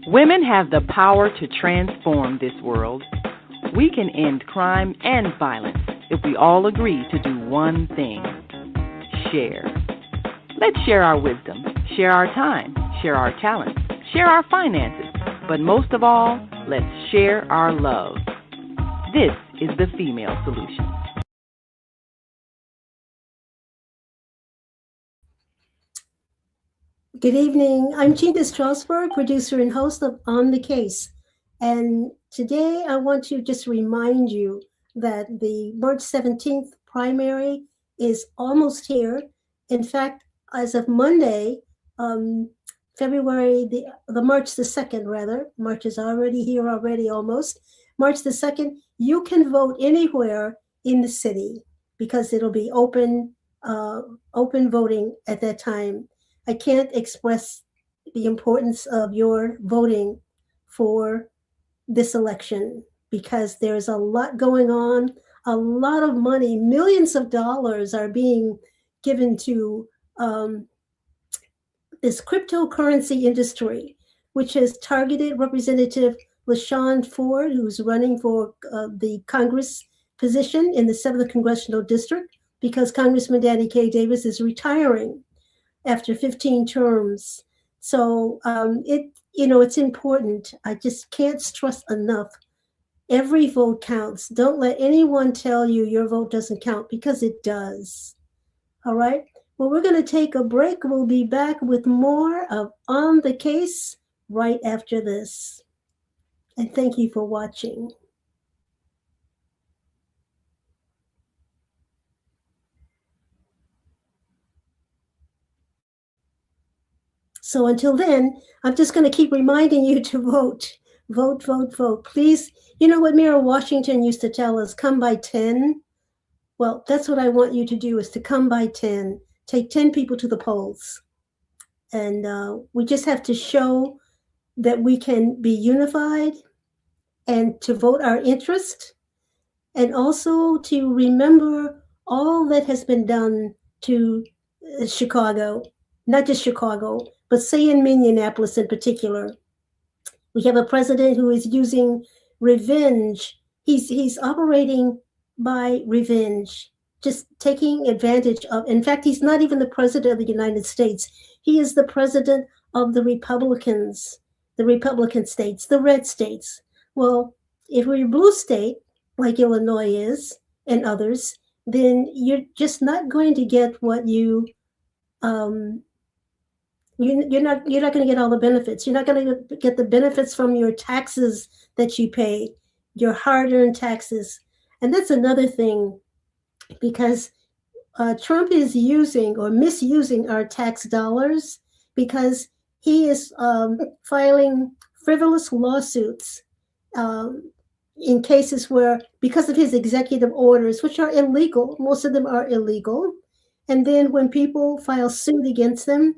Women have the power to transform this world. We can end crime and violence if we all agree to do one thing: share. Let's share our wisdom, share our time, share our talents, share our finances, but most of all, let's share our love. This is the Female Solution. Good evening. I'm Chinta Strausberg, producer and host of On the Case. And today I want to just remind you that the March 17th primary is almost here. In fact, as of Monday, February, the March the 2nd, rather, March is already here almost. March the 2nd, you can vote anywhere in the city because it'll be open voting at that time. I can't express the importance of your voting for this election because there's a lot going on, a lot of money, millions of dollars are being given to this cryptocurrency industry, which has targeted Representative LaShawn Ford, who's running for the Congress position in the 7th Congressional District, because Congressman Danny K. Davis is retiring after 15 terms. So it's important. I just can't stress enough. Every vote counts. Don't let anyone tell you your vote doesn't count, because it does. All right. Well, we're going to take a break. We'll be back with more of On the Case right after this. And thank you for watching. So until then, I'm just going to keep reminding you to vote. Vote, vote, vote. Please, you know what Mayor Washington used to tell us, come by 10? Well, that's what I want you to do, is to come by 10. Take 10 people to the polls. And we just have to show that we can be unified and to vote our interest, and also to remember all that has been done to Chicago, not just Chicago, but say in Minneapolis in particular. We have a president who is using revenge. He's operating by revenge, just taking advantage of. In fact, he's not even the president of the United States. He is the president of the Republicans, the Republican states, the red states. Well, if we're a blue state, like Illinois is and others, then you're just not going to get what you're not going to get all the benefits. You're not going to get the benefits from your taxes that you pay, your hard-earned taxes. And that's another thing, because Trump is using or misusing our tax dollars, because he is filing frivolous lawsuits in cases where, because of his executive orders, which are illegal, most of them are illegal. And then when people file suit against them,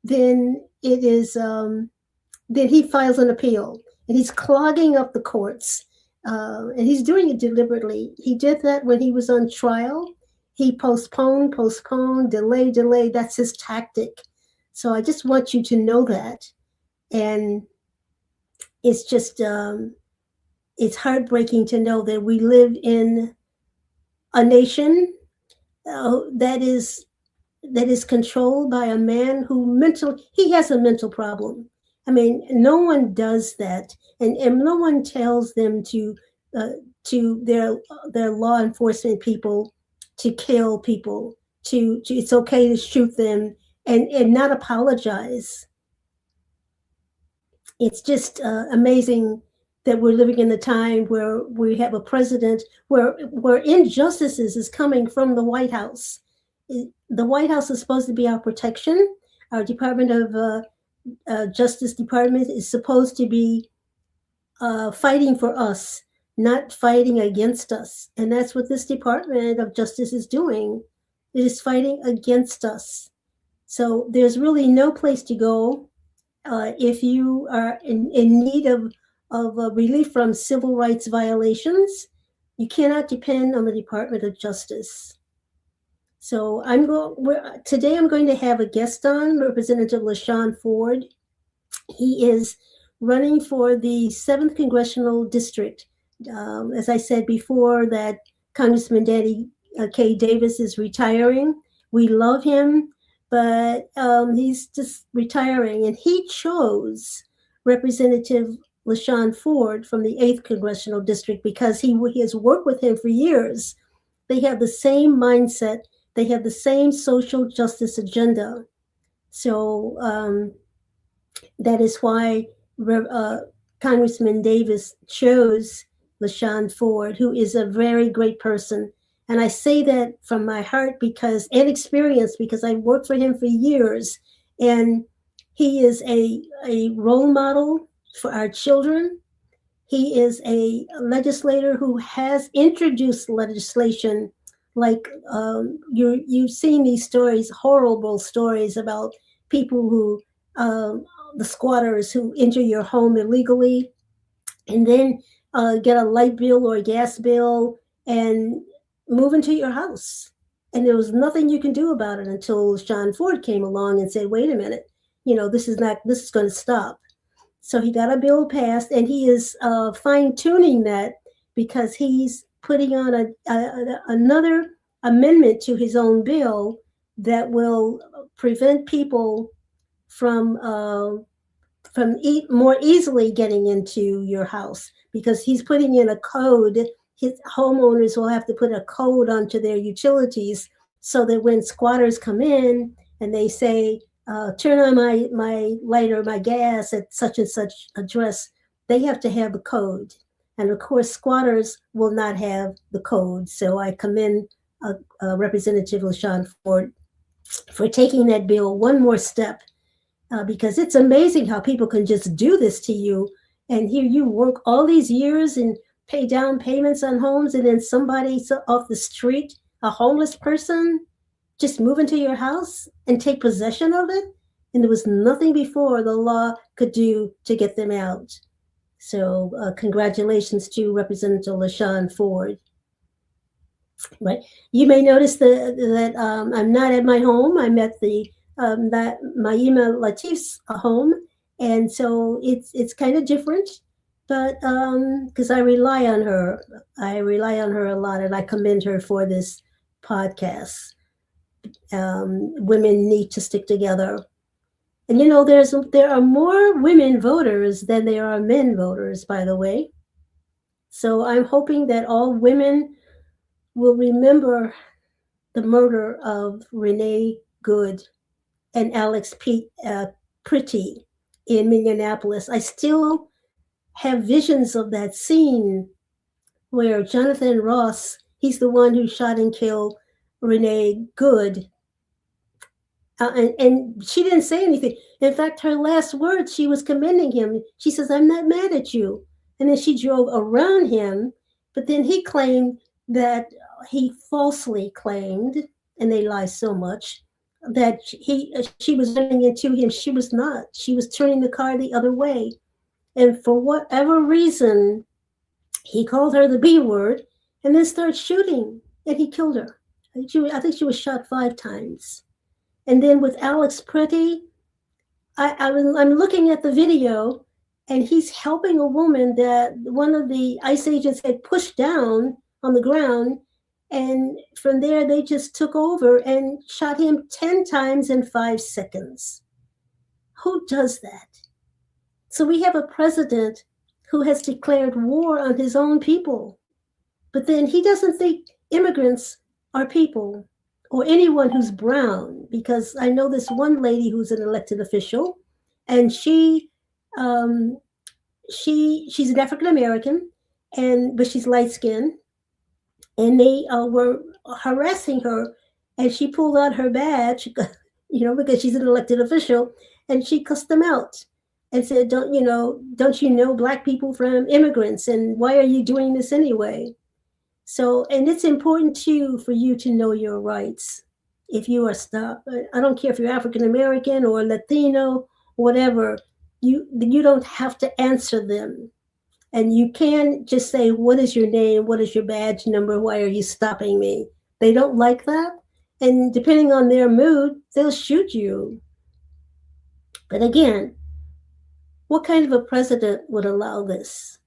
then it is then he files an appeal, and he's clogging up the courts, and he's doing it deliberately. He did that when he was on trial. He postponed, delay. That's his tactic. So I just want you to know that. And it's just it's heartbreaking to know that we live in a nation that is controlled by a man who he has a mental problem. I mean, no one does that, and no one tells them to their law enforcement people to kill people, to it's okay to shoot them and not apologize. It's just amazing that we're living in a time where we have a president where injustices is coming from the White House. The White House is supposed to be our protection. Our Department of Justice Department is supposed to be fighting for us, not fighting against us. And that's what this Department of Justice is doing. It is fighting against us. So there's really no place to go if you are in need of relief from civil rights violations. You cannot depend on the Department of Justice. So today I'm going to have a guest on, Representative LaShawn Ford. He is running for the 7th Congressional District. As I said before, that Congressman Danny K. Davis is retiring. We love him, but he's just retiring. And he chose Representative LaShawn Ford from the 8th Congressional District because he has worked with him for years. They have the same mindset. They have the same social justice agenda. So that is why Congressman Davis chose LaShawn Ford, who is a very great person. And I say that from my heart and experience, because I worked for him for years. And he is a role model for our children. He is a legislator who has introduced legislation like you've seen these stories, horrible stories about people who the squatters who enter your home illegally and then get a light bill or a gas bill and move into your house. And there was nothing you can do about it until Sean Ford came along and said, wait a minute, this is going to stop. So he got a bill passed, and he is fine-tuning that because he's putting on another amendment to his own bill that will prevent people from more easily getting into your house, because he's putting in a code. His homeowners will have to put a code onto their utilities so that when squatters come in and they say, turn on my light or my gas at such and such address, they have to have the code. And of course, squatters will not have the code. So I commend Representative LaShawn Ford for taking that bill one more step, because it's amazing how people can just do this to you. And here you work all these years and pay down payments on homes, and then somebody off the street, a homeless person, just move into your house and take possession of it. And there was nothing before the law could do to get them out. So congratulations to Representative LaShawn Ford. Right. You may notice that I'm not at my home. I'm at Maima Latif's home. And so it's kind of different, but because I rely on her. I rely on her a lot, and I commend her for this podcast. Women need to stick together. And there are more women voters than there are men voters, by the way. So I'm hoping that all women will remember the murder of Renee Good and Alex Pretty in Minneapolis. I still have visions of that scene where Jonathan Ross, he's the one who shot and killed Renee Good. And she didn't say anything. In fact, her last words, she was commending him. She says, I'm not mad at you. And then she drove around him. But then he claimed that he falsely claimed, and they lie so much, that she was running into him. She was not. She was turning the car the other way. And for whatever reason, he called her the B word and then started shooting, and he killed her. I think she was shot 5 times. And then with Alex Pretty, I'm looking at the video, and he's helping a woman that one of the ICE agents had pushed down on the ground. And from there, they just took over and shot him 10 times in 5 seconds. Who does that? So we have a president who has declared war on his own people. But then he doesn't think immigrants are people, or anyone who's brown, because I know this one lady who's an elected official, and she's an African American, but she's light skinned, and they were harassing her, and she pulled out her badge, because she's an elected official, and she cussed them out and said, don't you know Black people from immigrants, and why are you doing this anyway? So, and it's important too for you to know your rights. If you are stopped, I don't care if you're African American or Latino, whatever, you don't have to answer them. And you can just say, what is your name? What is your badge number? Why are you stopping me? They don't like that. And depending on their mood, they'll shoot you. But again, what kind of a president would allow this?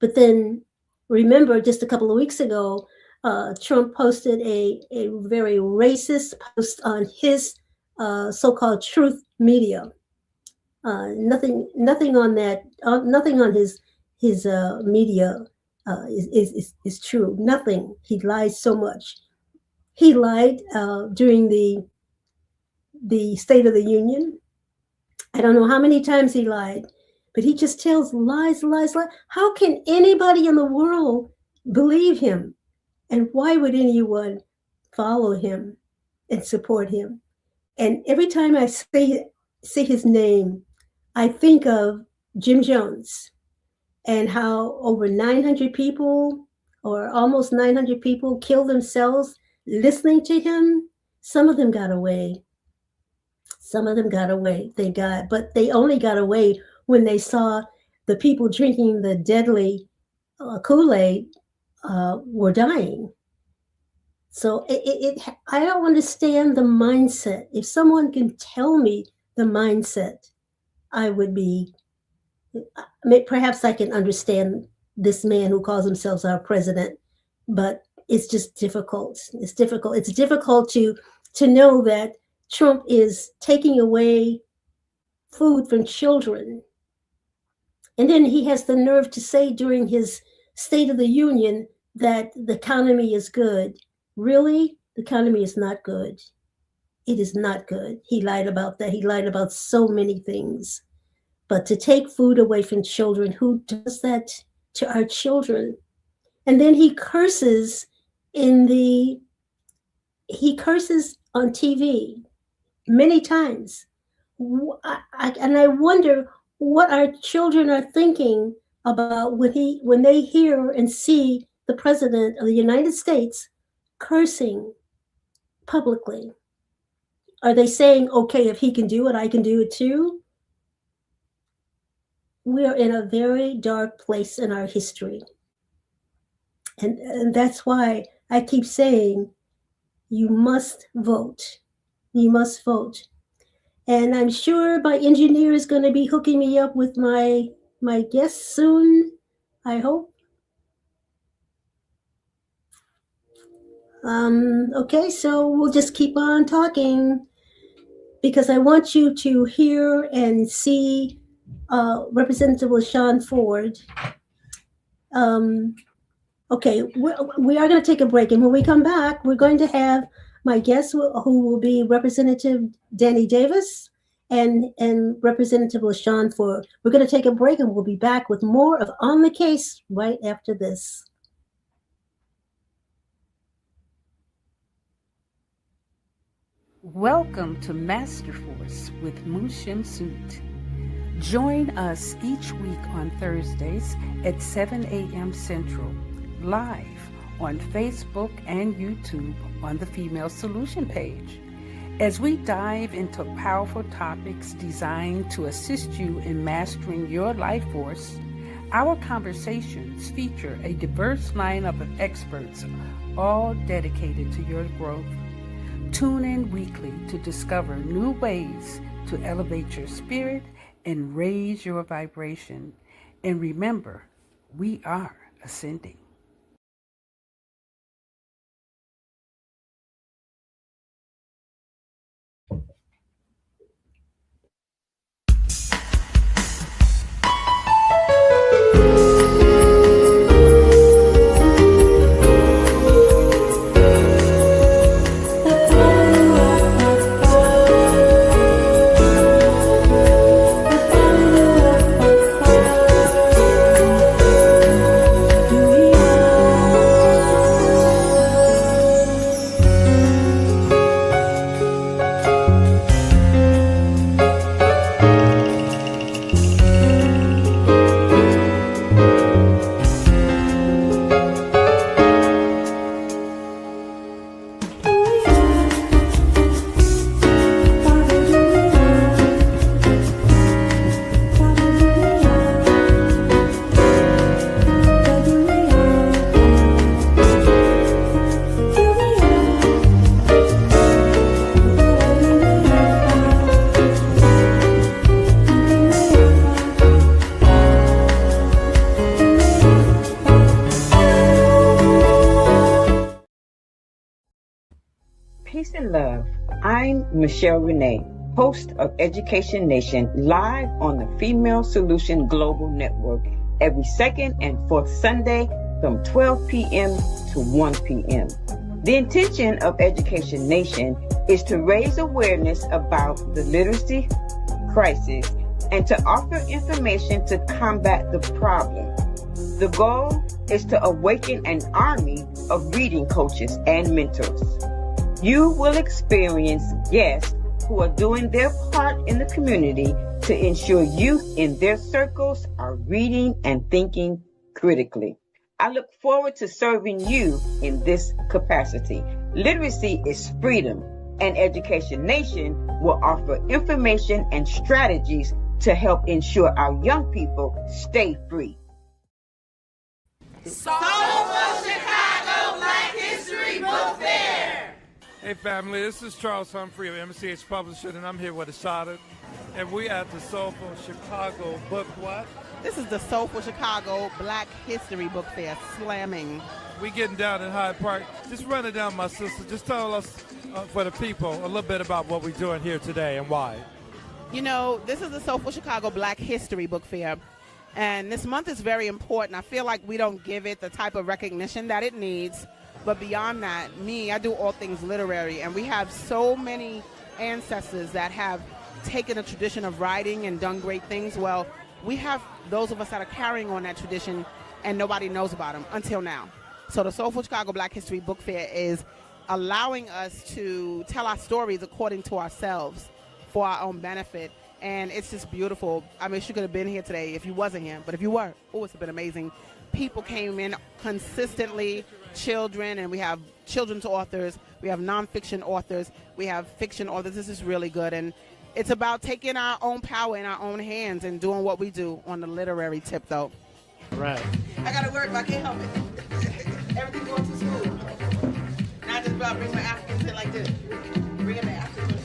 But then remember, just a couple of weeks ago, Trump posted a very racist post on his so-called truth media. Nothing on that. Nothing on his media is true. Nothing. He lies so much. He lied during the State of the Union. I don't know how many times he lied, but he just tells lies, lies, lies. How can anybody in the world believe him? And why would anyone follow him and support him? And every time I say his name, I think of Jim Jones and how over 900 people or almost 900 people killed themselves listening to him. Some of them got away. Some of them got away, thank God. But they only got away when they saw the people drinking the deadly Kool-Aid were dying. So I don't understand the mindset. If someone can tell me the mindset, I would be, perhaps I can understand this man who calls himself our president, but it's just difficult. It's difficult. It's difficult to know that Trump is taking away food from children. And then he has the nerve to say during his State of the Union that the economy is good. Really? The economy is not good. It is not good. He lied about that. He lied about so many things. But to take food away from children, who does that to our children? And then he curses on TV many times. And I wonder what our children are thinking about when they hear and see the president of the United States cursing publicly. Are they saying, okay, if he can do it, I can do it too? We are in a very dark place in our history. And that's why I keep saying, you must vote. You must vote. And I'm sure my engineer is going to be hooking me up with my guest soon, I hope. Okay, so we'll just keep on talking because I want you to hear and see Representative LaShawn Ford. Okay, we are going to take a break, and when we come back, we're going to have my guest who will be Representative Danny Davis and Representative LaShawn Ford. We're going to take a break, and we'll be back with more of On the Case right after this. Welcome to Master Force with Mushim Suit. Join us each week on Thursdays at 7 a.m. Central, live on Facebook and YouTube on the Female Solution page, as we dive into powerful topics designed to assist you in mastering your life force. Our conversations feature a diverse lineup of experts, all dedicated to your growth. Tune in weekly to discover new ways to elevate your spirit and raise your vibration. And remember, we are ascending. Do we and love. I'm Michelle Renee, host of Education Nation, live on the Female Solution Global Network every second and fourth Sunday from 12 p.m. to 1 p.m. The intention of Education Nation is to raise awareness about the literacy crisis and to offer information to combat the problem. The goal is to awaken an army of reading coaches and mentors. You will experience guests who are doing their part in the community to ensure youth in their circles are reading and thinking critically. I look forward to serving you in this capacity. Literacy is freedom, and Education Nation will offer information and strategies to help ensure our young people stay free. Soulful Chicago Black History Book Fair. Hey family, this is Charles Humphrey of MCH Publishing, and I'm here with Ashada, and we at the Soulful Chicago Book what? This is the Soulful Chicago Black History Book Fair, slamming. We getting down in Hyde Park. Just run it down, my sister. Just tell us, for the people, a little bit about what we're doing here today and why. You know, this is the Soulful Chicago Black History Book Fair, and this month is very important. I feel like we don't give it the type of recognition that it needs, but beyond that, I do all things literary, and we have so many ancestors that have taken a tradition of writing and done great things. Well, we have those of us that are carrying on that tradition, and nobody knows about them until now. So the Soulful Chicago Black History Book Fair is allowing us to tell our stories according to ourselves for our own benefit, and it's just beautiful. I mean, she could have been here today if you wasn't here, but if you were, it's been amazing. People came in consistently, children, and we have children's authors, we have nonfiction authors, we have fiction authors. This is really good, and it's about taking our own power in our own hands and doing what we do on the literary tip, though. Right. I gotta work, but I can't help it. Everything going to school. Not just about bring my Africans in like this. Bring in the Africans.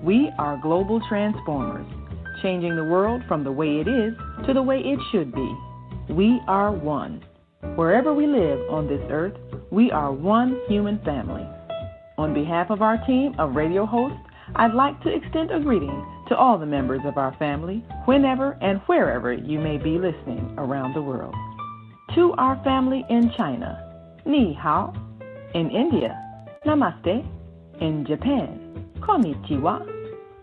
We are global transformers, changing the world from the way it is to the way it should be. We are one. Wherever we live on this earth, we are one human family. On behalf of our team of radio hosts, I'd like to extend a greeting to all the members of our family, whenever and wherever you may be listening around the world. To our family in China, Ni Hao. In India, Namaste. In Japan, Konnichiwa.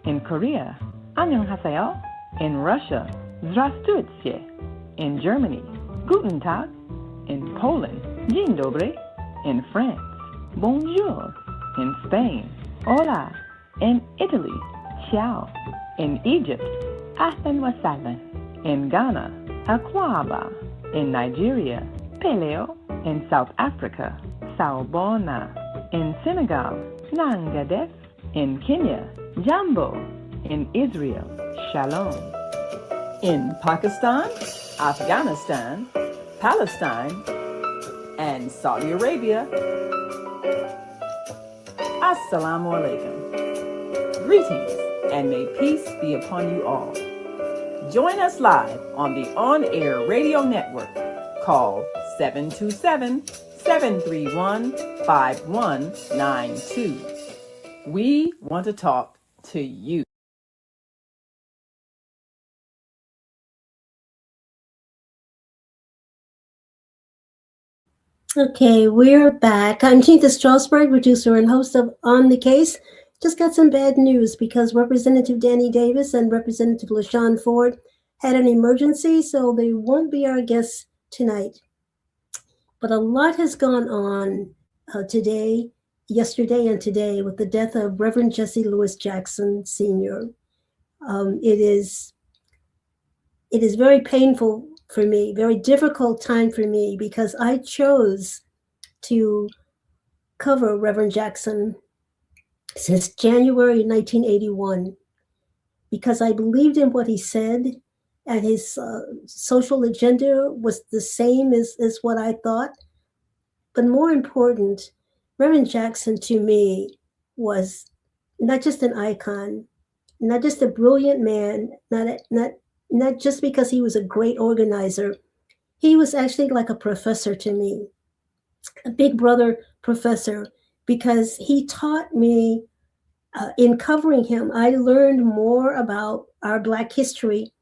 In Korea, Annyeonghaseyo. In Russia, Здравствуйте. In Germany, Guten Tag. In Poland, Dzień dobry. In France, Bonjour. In Spain, Hola. In Italy, Ciao. In Egypt, Ahlan wa sahlan. In Ghana, Akwaba in Nigeria, Peleo in South Africa, Sawubona in Senegal, Nangadef in Kenya, Jambo in Israel, Shalom. In Pakistan, Afghanistan, Palestine, and Saudi Arabia, Assalamu alaikum. Greetings, and may peace be upon you all. Join us live on the on-air radio network called 727-731-5192. We want to talk to you. Okay, we're back. I'm Chinta Strausberg, producer and host of On the Case. Just got some bad news because Representative Danny Davis and Representative LaShawn Ford had an emergency, so they won't be our guests tonight. But a lot has gone on today, yesterday, and today with the death of Reverend Jesse Louis Jackson Sr. It is very painful for me, very difficult time for me, because I chose to cover Reverend Jackson since January 1981, because I believed in what he said, and his social agenda was the same as what I thought. But more important, Reverend Jackson to me was not just an icon, not just a brilliant man, not just because he was a great organizer. He was actually like a professor to me, a big brother professor, because he taught me, in covering him, I learned more about our Black history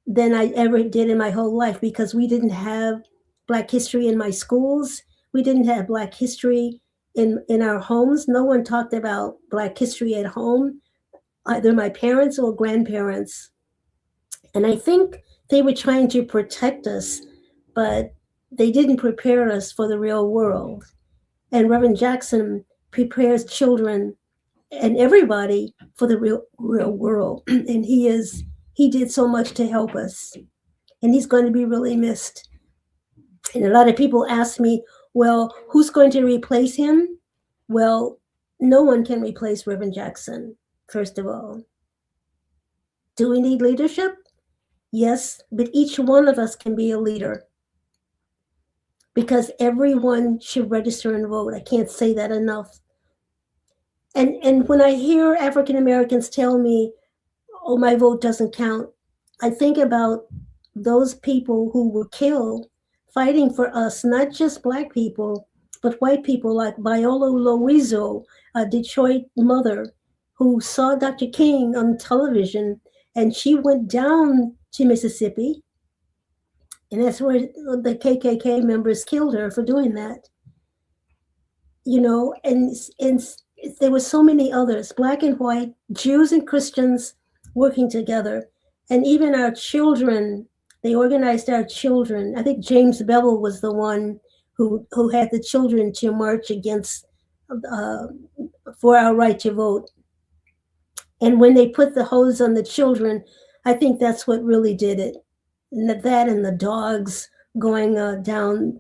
than I ever did in my whole life, because we didn't have Black history in my schools. We didn't have Black history in our homes. No one talked about Black history at home, either my parents or grandparents. And I think they were trying to protect us, but they didn't prepare us for the real world. And Reverend Jackson prepares children and everybody for the real world. And he did so much to help us. And he's going to be really missed. And a lot of people ask me, well, who's going to replace him? Well, no one can replace Reverend Jackson, first of all. Do we need leadership? Yes, but each one of us can be a leader, because everyone should register and vote. I can't say that enough. And when I hear African Americans tell me, oh, my vote doesn't count, I think about those people who were killed fighting for us, not just Black people, but white people, like Viola Loizo, a Detroit mother who saw Dr. King on television, and she went down to Mississippi, and that's where the KKK members killed her for doing that. You know, and there were so many others, Black and white, Jews and Christians working together. And even our children, they organized our children. I think James Bevel was the one who had the children to march against, for our right to vote. And when they put the hose on the children, I think that's what really did it. And that and the dogs going down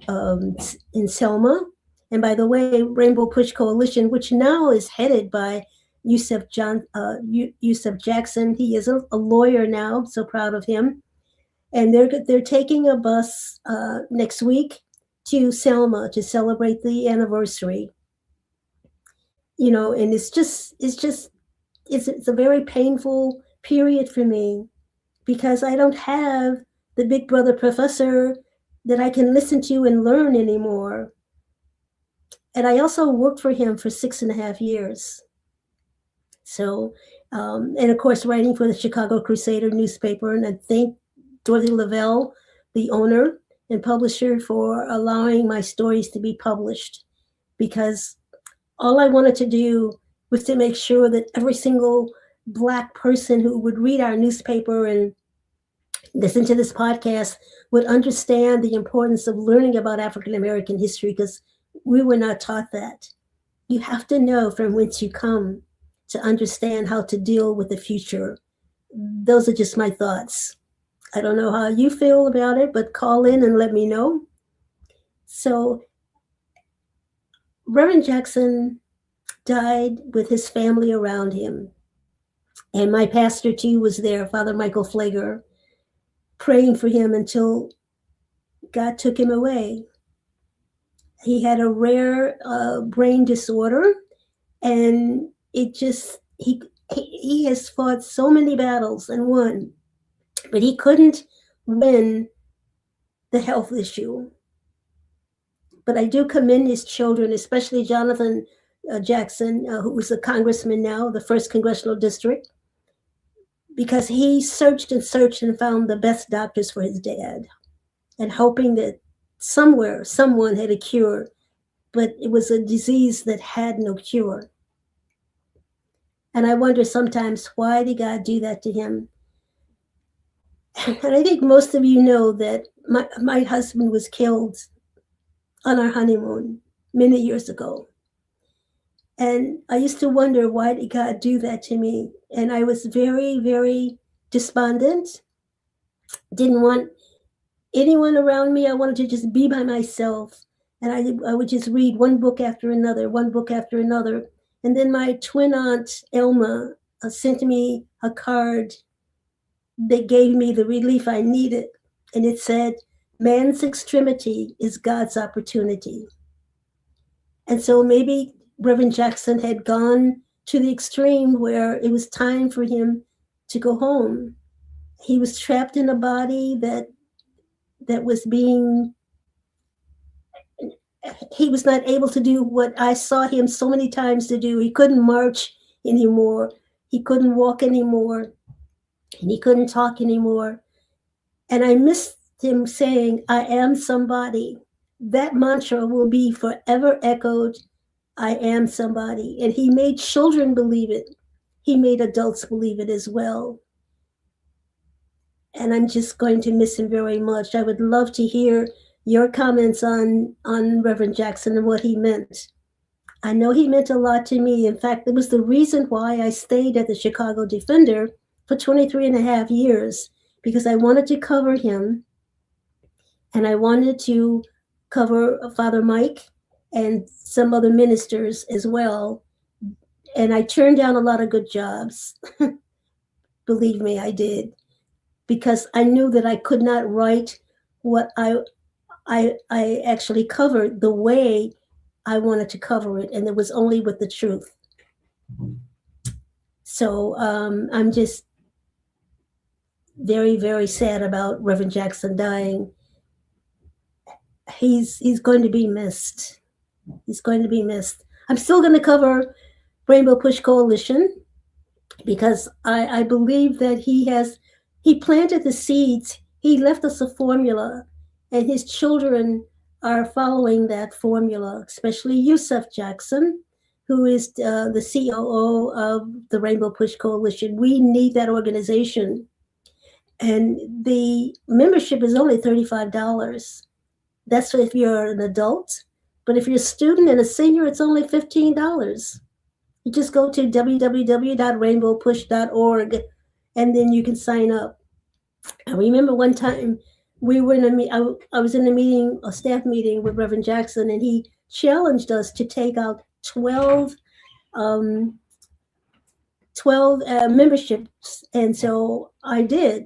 in Selma. And by the way, Rainbow Push Coalition, which now is headed by Yusuf Jackson. He is a lawyer now. I'm so proud of him. And they're taking a bus next week to Selma to celebrate the anniversary. You know, and it's a very painful period for me, because I don't have the big brother professor that I can listen to and learn anymore. And I also worked for him for 6.5 years. So, and of course, writing for the Chicago Crusader newspaper. And I thank Dorothy Lavelle, the owner and publisher, for allowing my stories to be published, because all I wanted to do was to make sure that every single Black person who would read our newspaper and listen to this podcast would understand the importance of learning about African American history, because we were not taught that. You have to know from whence you come to understand how to deal with the future. Those are just my thoughts. I don't know how you feel about it, but call in and let me know. So Reverend Jackson died with his family around him. And my pastor, too, was there, Father Michael Flager, praying for him until God took him away. He had a rare brain disorder, and he has fought so many battles and won, but he couldn't win the health issue. But I do commend his children, especially Jonathan Jackson, who is a congressman now, the 1st Congressional District, because he searched and searched and found the best doctors for his dad, and hoping that somewhere someone had a cure, but it was a disease that had no cure. And I wonder sometimes, why did God do that to him? And I think most of you know that my husband was killed on our honeymoon many years ago. And I used to wonder, why did God do that to me? And I was very, very despondent. Didn't want anyone around me. I wanted to just be by myself. And I would just read one book after another, one book after another. And then my twin aunt, Elma, sent me a card that gave me the relief I needed. And it said, man's extremity is God's opportunity. And so maybe Reverend Jackson had gone to the extreme where it was time for him to go home. He was trapped in a body that was he was not able to do what I saw him so many times to do. He couldn't march anymore. He couldn't walk anymore. And he couldn't talk anymore. And I missed him saying, I am somebody. That mantra will be forever echoed. I am somebody. And he made children believe it. He made adults believe it as well. And I'm just going to miss him very much. I would love to hear your comments on Reverend Jackson and what he meant. I know he meant a lot to me. In fact, it was the reason why I stayed at the Chicago Defender for 23 and a half years, because I wanted to cover him, and I wanted to cover Father Mike and some other ministers as well. And I turned down a lot of good jobs. Believe me, I did, because I knew that I could not write what I actually covered the way I wanted to cover it, and it was only with the truth. So I'm just very, very sad about Reverend Jackson dying. He's going to be missed. He's going to be missed. I'm still going to cover Rainbow Push Coalition, because I believe that he planted the seeds. He left us a formula, and his children are following that formula, especially Yusuf Jackson, who is the COO of the Rainbow Push Coalition. We need that organization. And the membership is only $35. That's if you're an adult. But if you're a student and a senior, it's only $15. You just go to www.rainbowpush.org, and then you can sign up. I remember one time we were I was in a staff meeting with Reverend Jackson, and he challenged us to take out 12 memberships. And so I did,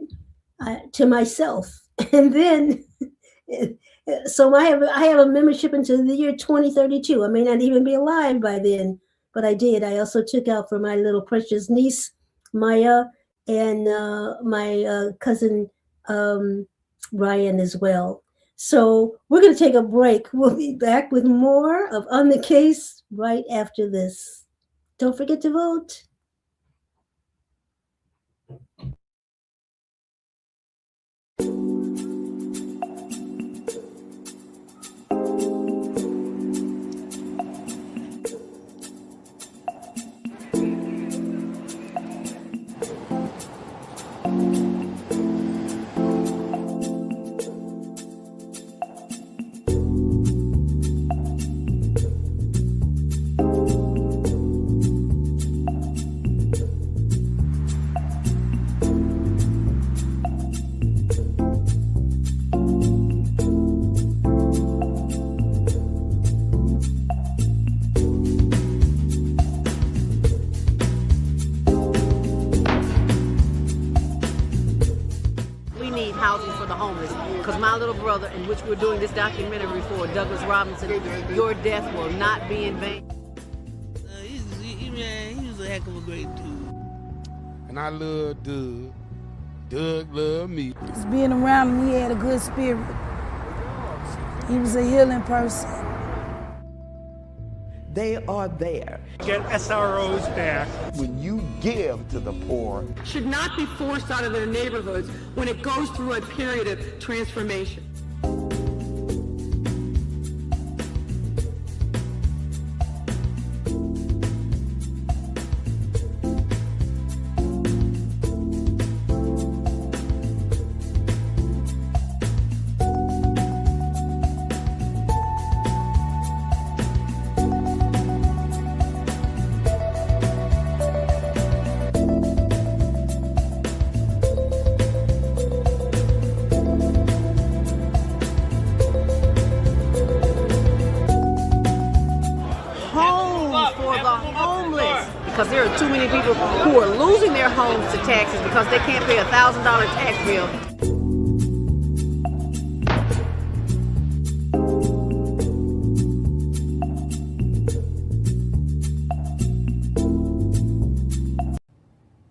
to myself. And then, so I have a membership until the year 2032. I may not even be alive by then, but I did. I also took out for my little precious niece, Maya, and my cousin, Ryan, as well. So we're going to take a break. We'll be back with more of On the Case right after this. Don't forget to vote. the homeless. Because my little brother, in which we're doing this documentary for, Douglas Robinson, your death will not be in vain. He was a heck of a great dude. And I love Doug. Doug loved me. Just being around him, he had a good spirit. He was a healing person. They are there. Get SROs back. When you give to the poor, should not be forced out of their neighborhoods when it goes through a period of transformation. Because there are too many people who are losing their homes to taxes because they can't pay a $1,000 tax bill.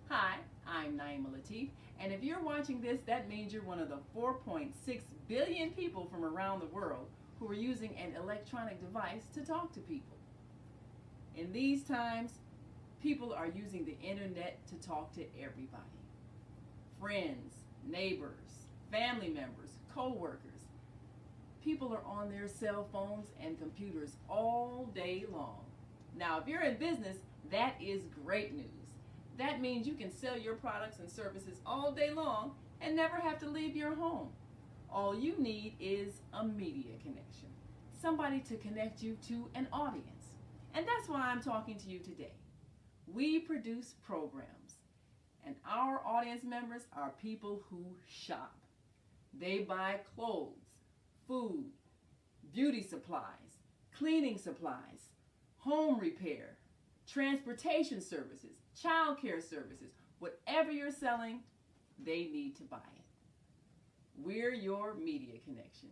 Hi, I'm Naima Latif, and if you're watching this, that means you're one of the 4.6 billion people from around the world who are using an electronic device to talk to people. In these times, people are using the internet to talk to everybody. Friends, neighbors, family members, co-workers. People are on their cell phones and computers all day long. Now, if you're in business, that is great news. That means you can sell your products and services all day long and never have to leave your home. All you need is a media connection, somebody to connect you to an audience. And that's why I'm talking to you today. We produce programs, and our audience members are people who shop. They buy clothes, food, beauty supplies, cleaning supplies, home repair, transportation services, child care services. Whatever you're selling, they need to buy it. We're your media connection.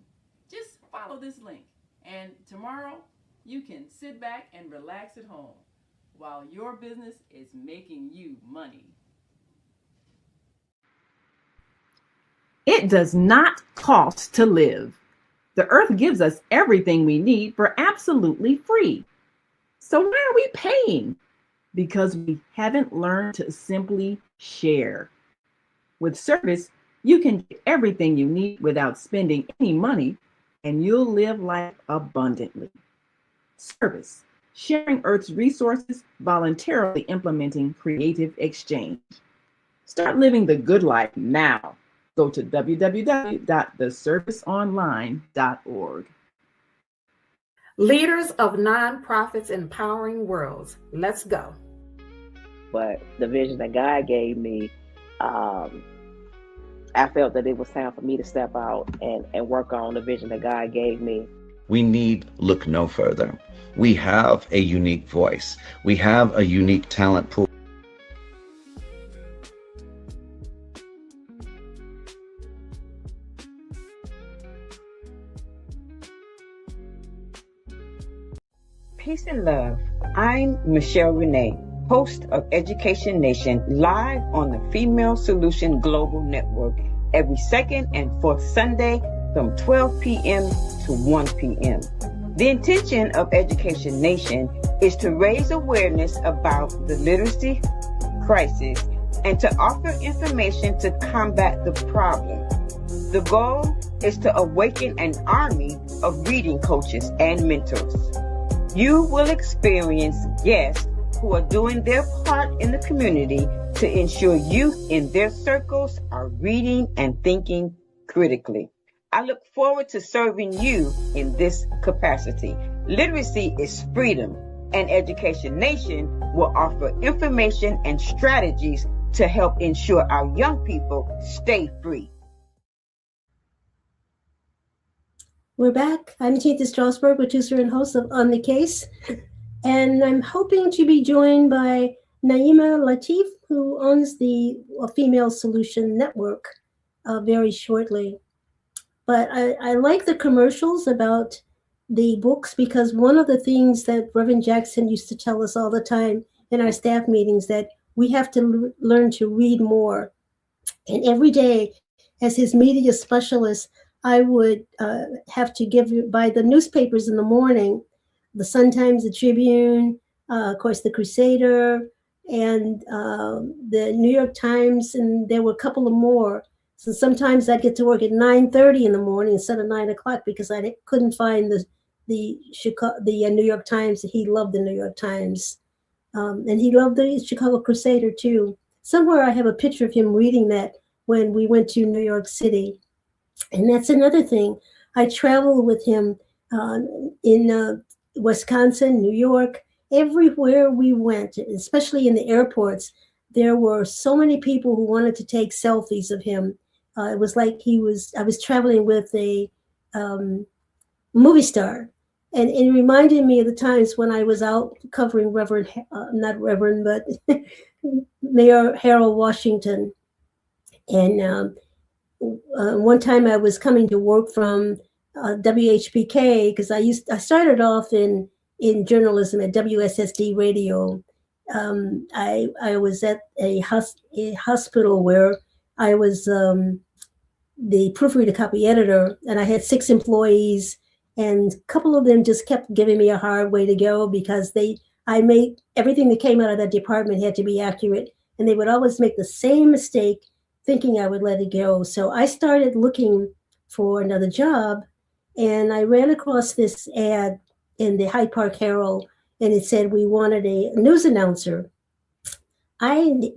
Just follow this link, and tomorrow you can sit back and relax at home while your business is making you money. It does not cost to live. The earth gives us everything we need for absolutely free. So why are we paying? Because we haven't learned to simply share. With service, you can get everything you need without spending any money, and you'll live life abundantly. Service. Sharing Earth's resources, voluntarily implementing creative exchange. Start living the good life now. Go to www.theserviceonline.org. Leaders of nonprofits empowering worlds. Let's go. But the vision that God gave me, I felt that it was time for me to step out and work on the vision that God gave me. We need look no further. We have a unique voice. We have a unique talent pool. Peace and love. I'm Michelle Renee, host of Education Nation, live on the Female Solution Global Network every second and fourth Sunday from 12 p.m. to 1 p.m. The intention of Education Nation is to raise awareness about the literacy crisis and to offer information to combat the problem. The goal is to awaken an army of reading coaches and mentors. You will experience guests who are doing their part in the community to ensure youth in their circles are reading and thinking critically. I look forward to serving you in this capacity. Literacy is freedom, and Education Nation will offer information and strategies to help ensure our young people stay free. We're back. I'm Chinta Strausberg, producer and host of On the Case. And I'm hoping to be joined by Naima Latif, who owns the Female Solution Network, very shortly. But I like the commercials about the books, because one of the things that Reverend Jackson used to tell us all the time in our staff meetings, that we have to learn to read more. And every day, as his media specialist, I would have to buy the newspapers in the morning, the Sun Times, the Tribune, of course, the Crusader, and the New York Times, and there were a couple of more. So sometimes I'd get to work at 9:30 in the morning instead of 9 o'clock, because I couldn't find the New York Times. He loved the New York Times, and he loved the Chicago Crusader too. Somewhere I have a picture of him reading that when we went to New York City. And that's another thing. I traveled with him in Wisconsin, New York, everywhere we went, especially in the airports. There were so many people who wanted to take selfies of him. It was like I was traveling with a movie star. And it reminded me of the times when I was out covering not Reverend, but Mayor Harold Washington. And one time I was coming to work from WHPK, because I started off in journalism at WSSD Radio. I was at a hospital where I was the proofreader copy editor, and I had 6 employees, and a couple of them just kept giving me a hard way to go, because I made everything that came out of that department had to be accurate, and they would always make the same mistake, thinking I would let it go. So I started looking for another job, and I ran across this ad in the Hyde Park Herald, and it said we wanted a news announcer. I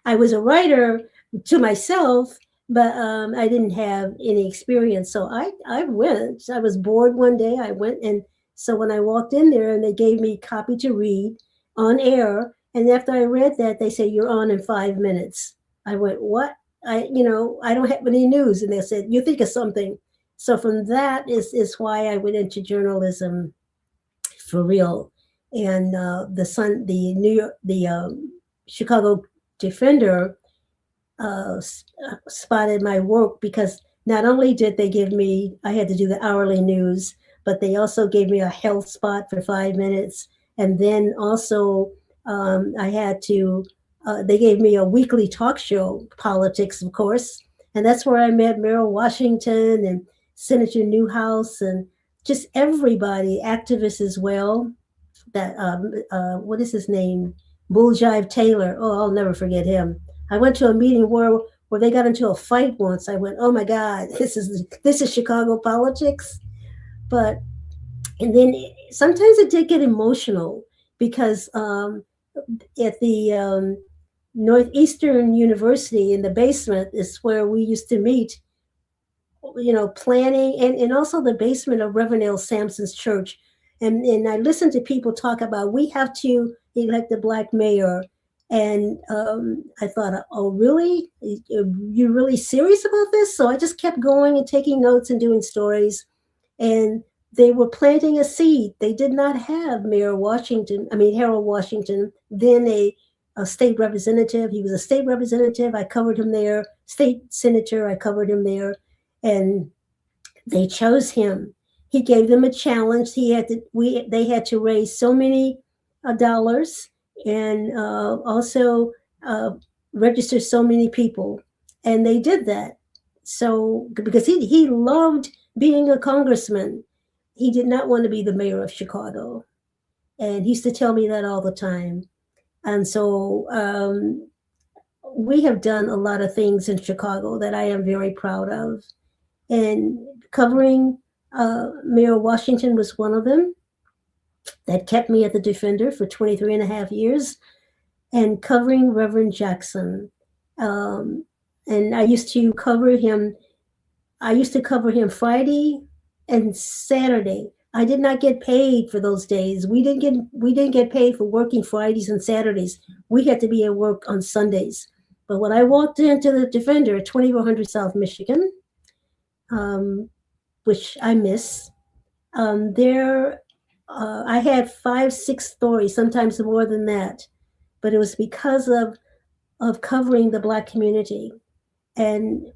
was a writer to myself, but I didn't have any experience. So I went. I was bored one day. I went, and so when I walked in there, and they gave me copy to read on air, and after I read that, they said, "You're on in 5 minutes." I went, "What? I don't have any news." And they said, "You think of something." So from that is why I went into journalism for real. And the Chicago Defender spotted my work, because not only did they give me, I had to do the hourly news, but they also gave me a health spot for 5 minutes. And then also I had to, they gave me a weekly talk show, politics, of course. And that's where I met Mayor Washington and Senator Newhouse and just everybody, activists as well. That, what is his name? Bull Jive Taylor. Oh, I'll never forget him. I went to a meeting where they got into a fight once. I went, "Oh my God, this is Chicago politics." And then sometimes it did get emotional, because at the Northeastern University in the basement is where we used to meet, planning, and also the basement of Reverend L. Sampson's church. And I listened to people talk about, we have to elect a Black mayor. And I thought, oh, really? You're really serious about this? So I just kept going and taking notes and doing stories. And they were planting a seed. They did not have Harold Washington, then a state representative. He was a state representative. I covered him there. State senator, I covered him there. And they chose him. He gave them a challenge. They had to raise so many dollars, and also register so many people, and they did that. So because he loved being a congressman, he did not want to be the mayor of Chicago, and he used to tell me that all the time. And so we have done a lot of things in Chicago that I am very proud of, and covering Mayor Washington was one of them. That kept me at the Defender for 23 and a half years, and covering Reverend Jackson. And I used to cover him. I used to cover him Friday and Saturday. I did not get paid for those days. We didn't get paid for working Fridays and Saturdays. We had to be at work on Sundays. But when I walked into the Defender at 2400 South Michigan, which I miss, I had 5-6 stories, sometimes more than that, but it was because of covering the Black community. And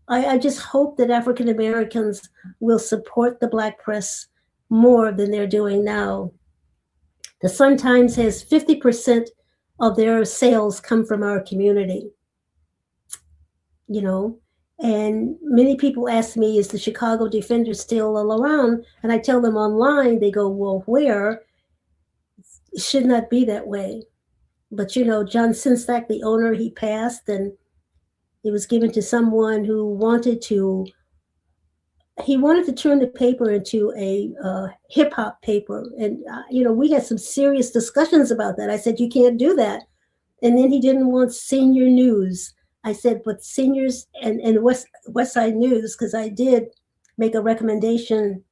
I just hope that African Americans will support the Black press more than they're doing now. The Sun-Times has 50% of their sales come from our community, you know, and many people ask me, is the Chicago Defender still around? And I tell them online, they go, well, where? It should not be that way. But, you know, John Sinsack, the owner, he passed, and it was given to someone who wanted to turn the paper into a hip hop paper. And, you know, we had some serious discussions about that. I said, you can't do that. And then he didn't want senior news. I said, but seniors and West Side News, because I did make a recommendation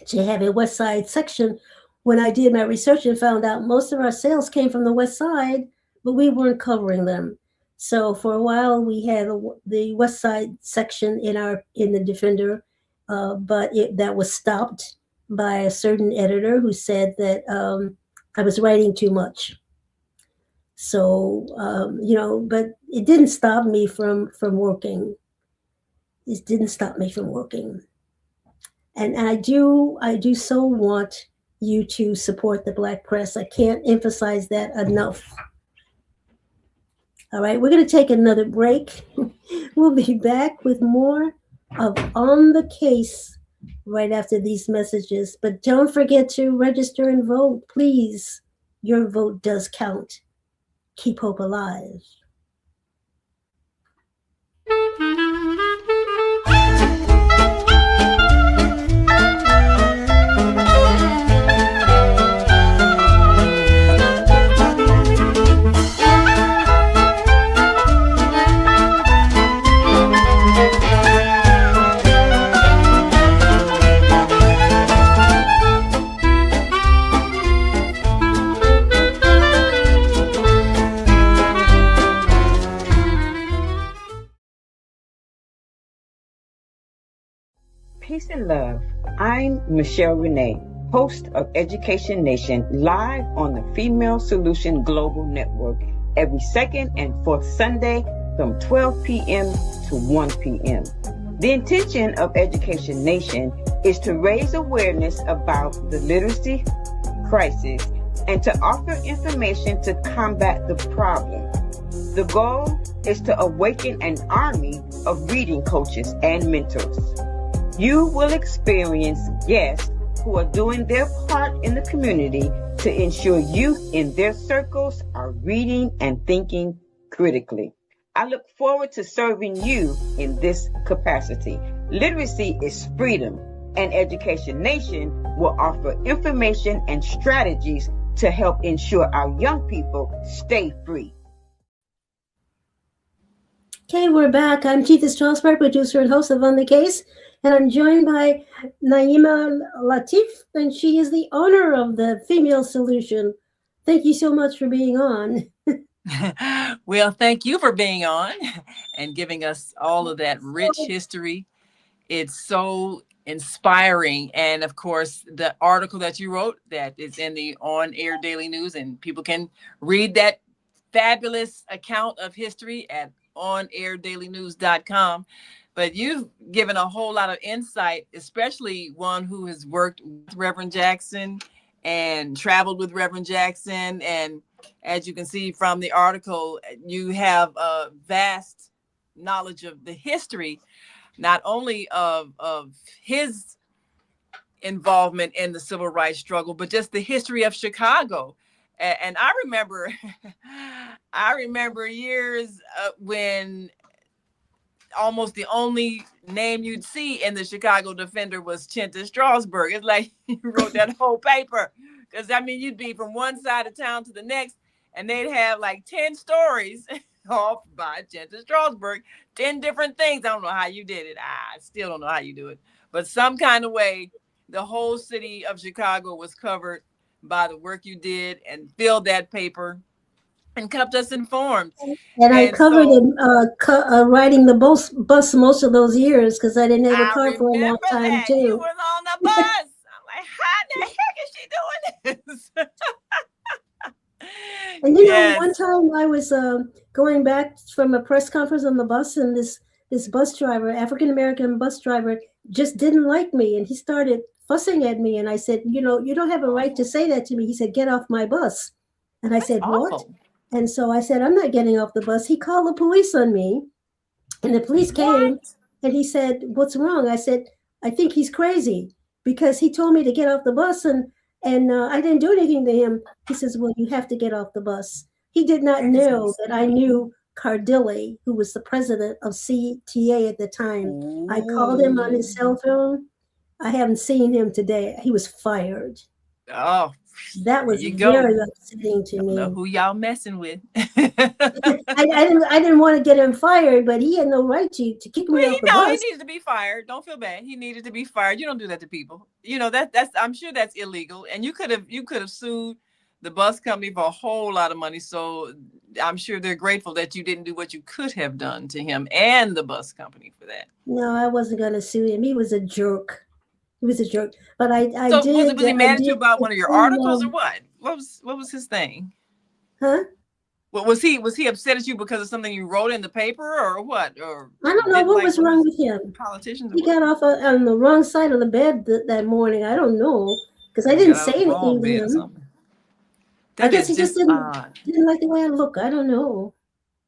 to have a West Side section when I did my research and found out most of our sales came from the West Side, but we weren't covering them. So for a while we had the West Side section in the Defender, but that was stopped by a certain editor who said that I was writing too much. So you know, but it didn't stop me from working. It didn't stop me from working. And I do so want you to support the Black press. I can't emphasize that enough. All right, we're going to take another break. We'll be back with more of On the Case right after these messages. But don't forget to register and vote, please. Your vote does count. Keep hope alive. Peace and love. I'm Michelle Renee, host of Education Nation, live on the Female Solution Global Network every second and fourth Sunday from 12 p.m. to 1 p.m. The intention of Education Nation is to raise awareness about the literacy crisis and to offer information to combat the problem. The goal is to awaken an army of reading coaches and mentors. You will experience guests who are doing their part in the community to ensure youth in their circles are reading and thinking critically. I look forward to serving you in this capacity. Literacy is freedom, and Education Nation will offer information and strategies to help ensure our young people stay free. Okay, we're back. I'm Chinta Strausberg, producer and host of On the Case, and I'm joined by Naima Latif, and she is the owner of the Female Solution. Thank you so much for being on. Well, thank you for being on and giving us all of that rich history. It's so inspiring. And of course, the article that you wrote that is in the On Air Daily News, and people can read that fabulous account of history at onair.dailynews.com. But you've given a whole lot of insight, especially one who has worked with Reverend Jackson and traveled with Reverend Jackson. And as you can see from the article, you have a vast knowledge of the history, not only of his involvement in the civil rights struggle, but just the history of Chicago. And I remember years when almost the only name you'd see in the Chicago Defender was Chinta Strausberg. It's like you wrote that whole paper. Because, I mean, you'd be from one side of town to the next, and they'd have like 10 stories off by Chinta Strausberg, 10 different things. I don't know how you did it. I still don't know how you do it. But some kind of way, the whole city of Chicago was covered by the work you did and filled that paper and kept us informed. And I covered riding the bus most of those years because I didn't have a car for a long time too. You was on the bus. I'm like, how the heck is she doing this? And you know, one time I was going back from a press conference on the bus, and this this bus driver, African-American bus driver, just didn't like me. And he started fussing at me. And I said, you know, you don't have a right to say that to me. He said, get off my bus. And I said, what? And so I said, I'm not getting off the bus. He called the police on me. And the police came and he said, what's wrong? I said, I think he's crazy because he told me to get off the bus and I didn't do anything to him. He says, well, you have to get off the bus. He did not know that I knew Cardilli, who was the president of CTA at the time. Ooh. I called him on his cell phone. I haven't seen him today. He was fired. Oh, that was very upsetting to me. Know who y'all messing with? I didn't want to get him fired, but he had no right to kick me off the bus. He needed to be fired. Don't feel bad. He needed to be fired. You don't do that to people. You know that's I'm sure that's illegal. And you could have sued the bus company for a whole lot of money. So I'm sure they're grateful that you didn't do what you could have done to him and the bus company for that. No, I wasn't going to sue him. He was a jerk. He was a jerk. But I so did. Was he mad at you about one of your articles or what? What was his thing? Huh? What was he upset at you because of something you wrote in the paper or what? Or I don't know what was wrong with him. Politicians. He got off on the wrong side of the bed that morning. I don't know because I didn't say anything to him. I guess he just didn't like the way I look. I don't know.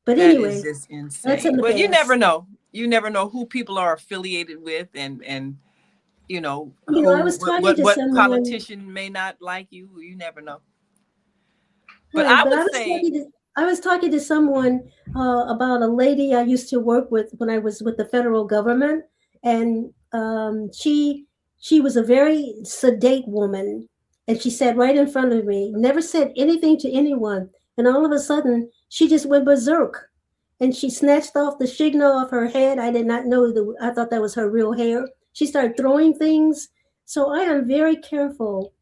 But anyway, is just insane. But you never know. You never know who people are affiliated with and you know, I was talking to what someone, politician may not like you. You never know. But right, I was talking to someone about a lady I used to work with when I was with the federal government, and she was a very sedate woman, and she sat right in front of me, never said anything to anyone, and all of a sudden she just went berserk, and she snatched off the shigna off her head. I did not know I thought that was her real hair. She started throwing things. So I am very careful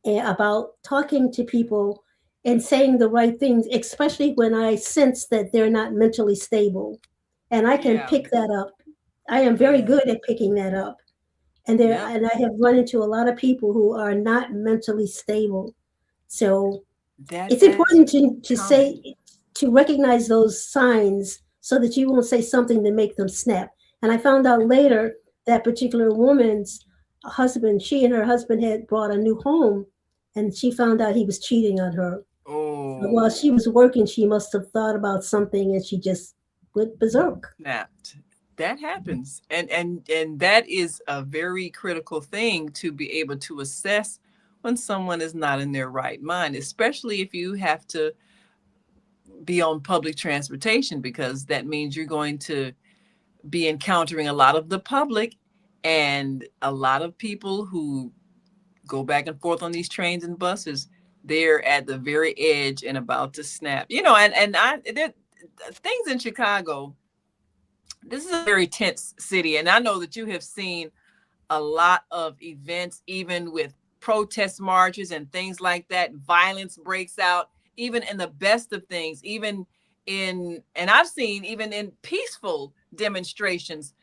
about talking to people and saying the right things, especially when I sense that they're not mentally stable. And I can pick that up. I am very good at picking that up. And and I have run into a lot of people who are not mentally stable. So it's important to recognize those signs so that you won't say something to make them snap. And I found out later that particular woman's husband, she and her husband had bought a new home, and she found out he was cheating on her. Oh. So while she was working, she must have thought about something, and she just went berserk. That happens, and that is a very critical thing to be able to assess when someone is not in their right mind, especially if you have to be on public transportation, because that means you're going to be encountering a lot of the public and a lot of people who go back and forth on these trains and buses. They're at the very edge and about to snap. You know, and there things in Chicago. This is a very tense city, and I know that you have seen a lot of events, even with protest marches and things like that. Violence breaks out, even in the best of things, and I've seen even in peaceful demonstrations,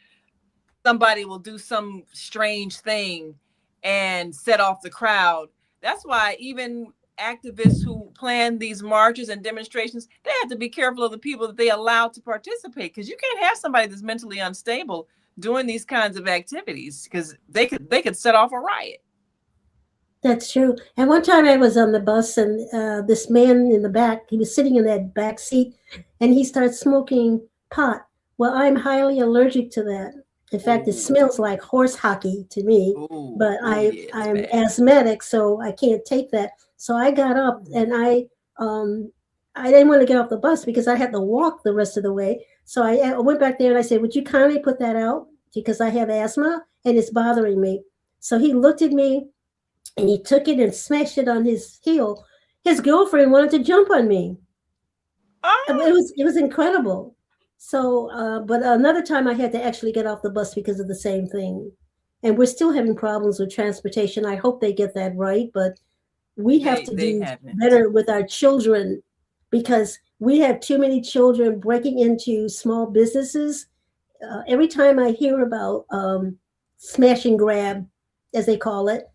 somebody will do some strange thing and set off the crowd. That's why even activists who plan these marches and demonstrations, they have to be careful of the people that they allow to participate, because you can't have somebody that's mentally unstable doing these kinds of activities, because they could set off a riot. That's true. And one time I was on the bus, and this man in the back, he was sitting in that back seat, and he started smoking pot. Well, I'm highly allergic to that. In fact, it smells like horse hockey to me, but I'm asthmatic, so I can't take that. So I got up, and I didn't want to get off the bus because I had to walk the rest of the way. So I went back there and I said, would you kindly put that out? Because I have asthma and it's bothering me. So he looked at me and he took it and smashed it on his heel. His girlfriend wanted to jump on me. It was incredible. So, but another time I had to actually get off the bus because of the same thing. And we're still having problems with transportation. I hope they get that right, but we have to do better with our children, because we have too many children breaking into small businesses. Every time I hear about smash and grab, as they call it,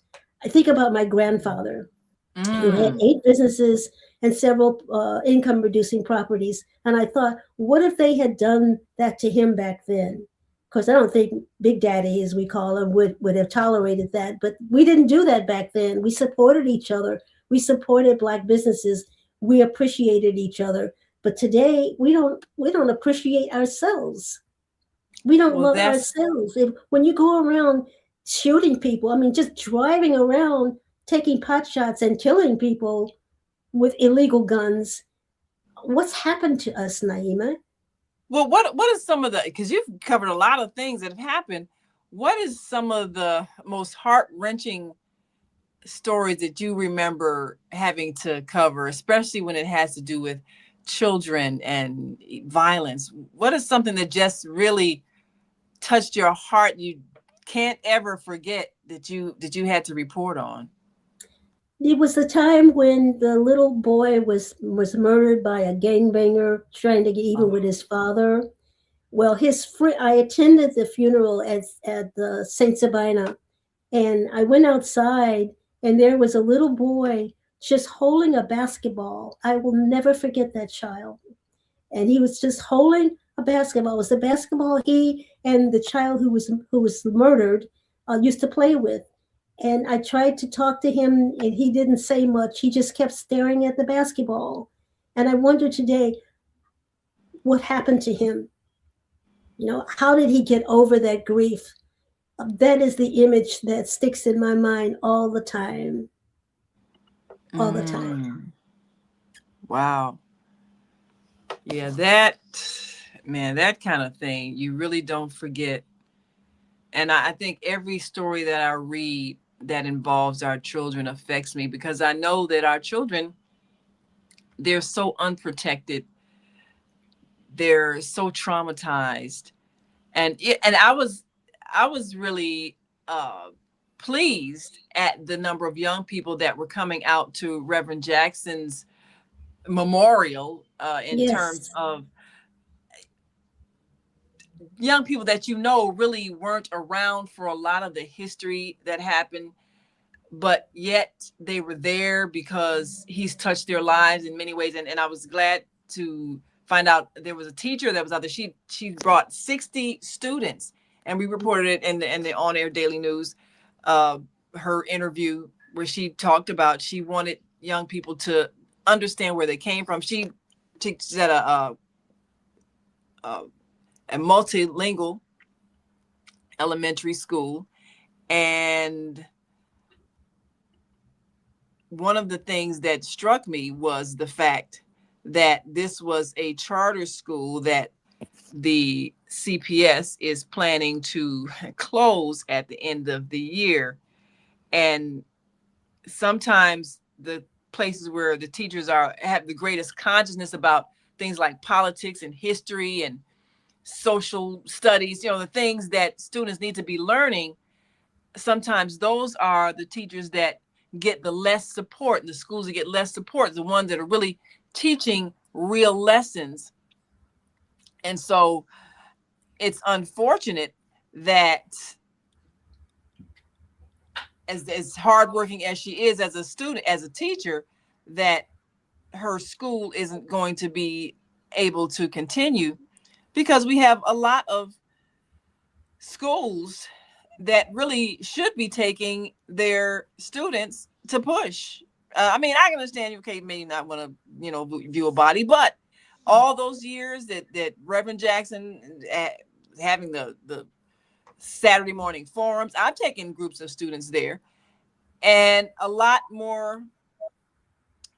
I think about my grandfather who had 8 businesses. and several income producing properties. And I thought, what if they had done that to him back then? Because I don't think Big Daddy, as we call him, would have tolerated that. But we didn't do that back then. We supported each other. We supported Black businesses. We appreciated each other. But today we don't appreciate ourselves. We don't love ourselves. When you go around shooting people, I mean, just driving around, taking pot shots and killing people with illegal guns, what's happened to us, Naima? Well, what is some of the, because you've covered a lot of things that have happened, what is some of the most heart-wrenching stories that you remember having to cover, especially when it has to do with children and violence? What is something that just really touched your heart you can't ever forget that you had to report on? It was the time when the little boy was murdered by a gangbanger trying to get even with his father. Well, I attended the funeral at the St. Sabina, and I went outside, and there was a little boy just holding a basketball. I will never forget that child. And he was just holding a basketball. It was the basketball he and the child who was murdered used to play with. And I tried to talk to him, and he didn't say much. He just kept staring at the basketball. And I wonder today, what happened to him? You know, how did he get over that grief? That is the image that sticks in my mind all the time. All the time. Wow. Yeah, that kind of thing, you really don't forget. And I think every story that I read that involves our children affects me, because I know that our children, they're so unprotected. They're so traumatized. And I was really pleased at the number of young people that were coming out to Reverend Jackson's memorial in terms of young people that really weren't around for a lot of the history that happened, but yet they were there because he's touched their lives in many ways. And I was glad to find out there was a teacher that was out there. She brought 60 students, and we reported it in the on-air daily news, her interview where she talked about she wanted young people to understand where they came from. She teaches at a multilingual elementary school. And one of the things that struck me was the fact that this was a charter school that the CPS is planning to close at the end of the year. And sometimes the places where the teachers have the greatest consciousness about things like politics and history and social studies, the things that students need to be learning, sometimes those are the teachers that get the less support. The schools that get less support, the ones that are really teaching real lessons. And so it's unfortunate that as hardworking as she is as a student, as a teacher, that her school isn't going to be able to continue, because we have a lot of schools that really should be taking their students to push. I mean, I can understand you may not want to, view a body, but all those years that Reverend Jackson having the Saturday morning forums, I've taken groups of students there, and a lot more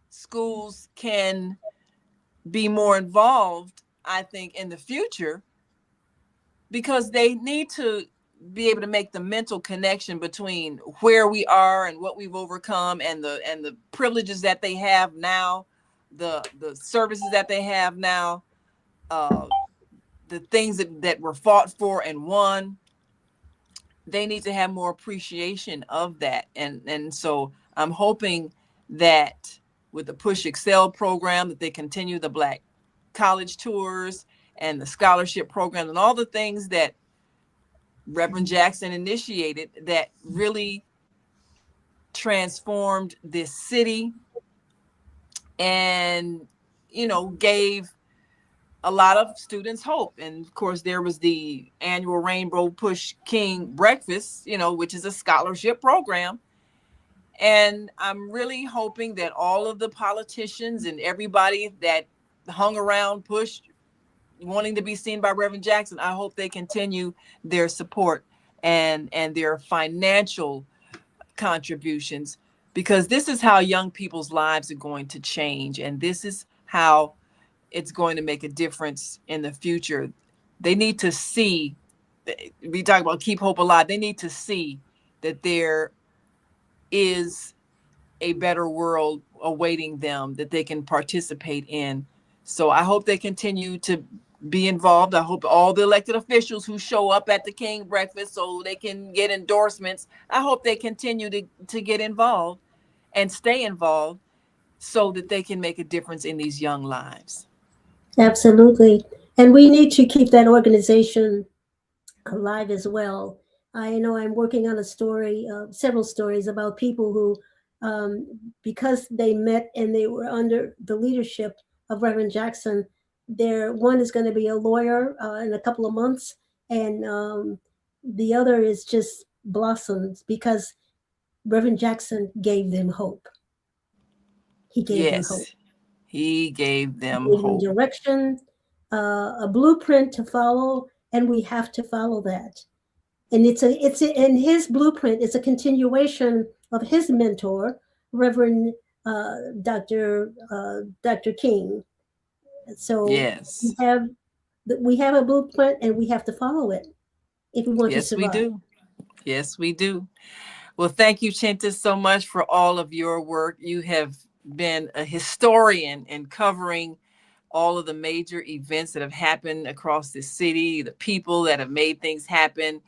schools can be more involved, I think, in the future, because they need to be able to make the mental connection between where we are and what we've overcome, and the privileges that they have now, the services that they have now, the things that were fought for and won. They need to have more appreciation of that. And so I'm hoping that with the Push Excel program, that they continue the Black college tours and the scholarship program and all the things that Reverend Jackson initiated that really transformed this city and, gave a lot of students hope. And of course, there was the annual Rainbow Push King Breakfast, which is a scholarship program. And I'm really hoping that all of the politicians and everybody that hung around Push wanting to be seen by Reverend Jackson, I hope they continue their support and their financial contributions, because this is how young people's lives are going to change. And this is how it's going to make a difference in the future. They need to see, we talk about keep hope alive. They need to see that there is a better world awaiting them that they can participate in. So I hope they continue to be involved. I hope all the elected officials who show up at the King Breakfast so they can get endorsements, I hope they continue to get involved and stay involved so that they can make a difference in these young lives. Absolutely. And we need to keep that organization alive as well. I know I'm working on a story, several stories about people who, because they met and they were under the leadership of Reverend Jackson, one is going to be a lawyer in a couple of months, and the other is just blossomed because Reverend Jackson gave them hope. He gave them hope. He gave them hope. Hope. Direction, a blueprint to follow, and we have to follow that. And it's in his blueprint. It's a continuation of his mentor, Reverend Dr. King. So yes, we have a blueprint, and we have to follow it if we want to survive. Yes, we do. Yes, we do. Well, thank you, Chinta, so much for all of your work. You have been a historian in covering all of the major events that have happened across the city, the people that have made things happen,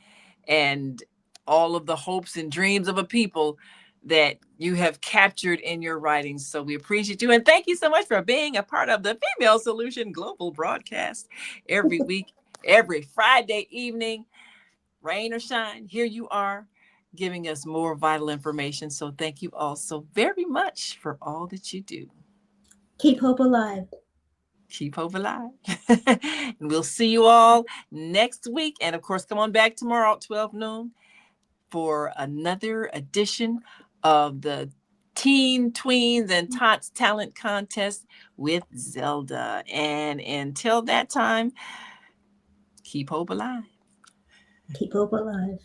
and all of the hopes and dreams of a people that you have captured in your writings. So we appreciate you. And thank you so much for being a part of the Female Solution Global broadcast every week, every Friday evening, rain or shine. Here you are giving us more vital information. So thank you all so very much for all that you do. Keep hope alive. Keep hope alive. And we'll see you all next week. And of course, come on back tomorrow at 12 noon for another edition of the Teen, Tweens, and Tots Talent Contest with Zelda. And until that time, keep hope alive. Keep hope alive.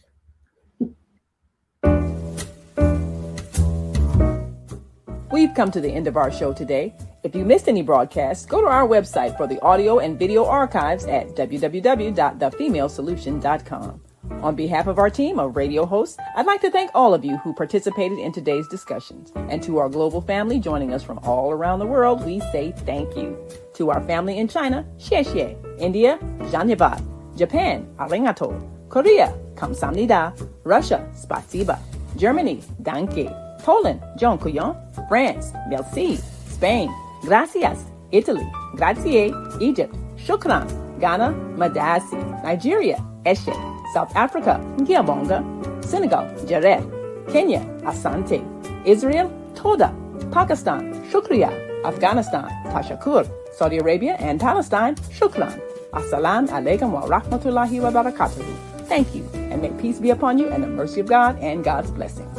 We've come to the end of our show today. If you missed any broadcasts, go to our website for the audio and video archives at www.thefemalesolution.com. On behalf of our team of radio hosts, I'd like to thank all of you who participated in today's discussions. And to our global family joining us from all around the world, we say thank you. To our family in China, xie xie. India, dhanyavad. Japan, arigato. Korea, kamsamnida. Russia, spasiba. Germany, danke. Poland, dziękuję. France, merci. Spain, gracias. Italy, grazie. Egypt, shukran. Ghana, madasi. Nigeria, eshe. South Africa, ngiyabonga. Senegal, jareh. Kenya, asante. Israel, toda. Pakistan, shukriya. Afghanistan, tashakur. Saudi Arabia and Palestine, shukran. Assalamu alaikum wa rahmatullahi wa barakatuhu. Thank you, and may peace be upon you and the mercy of God and God's blessings.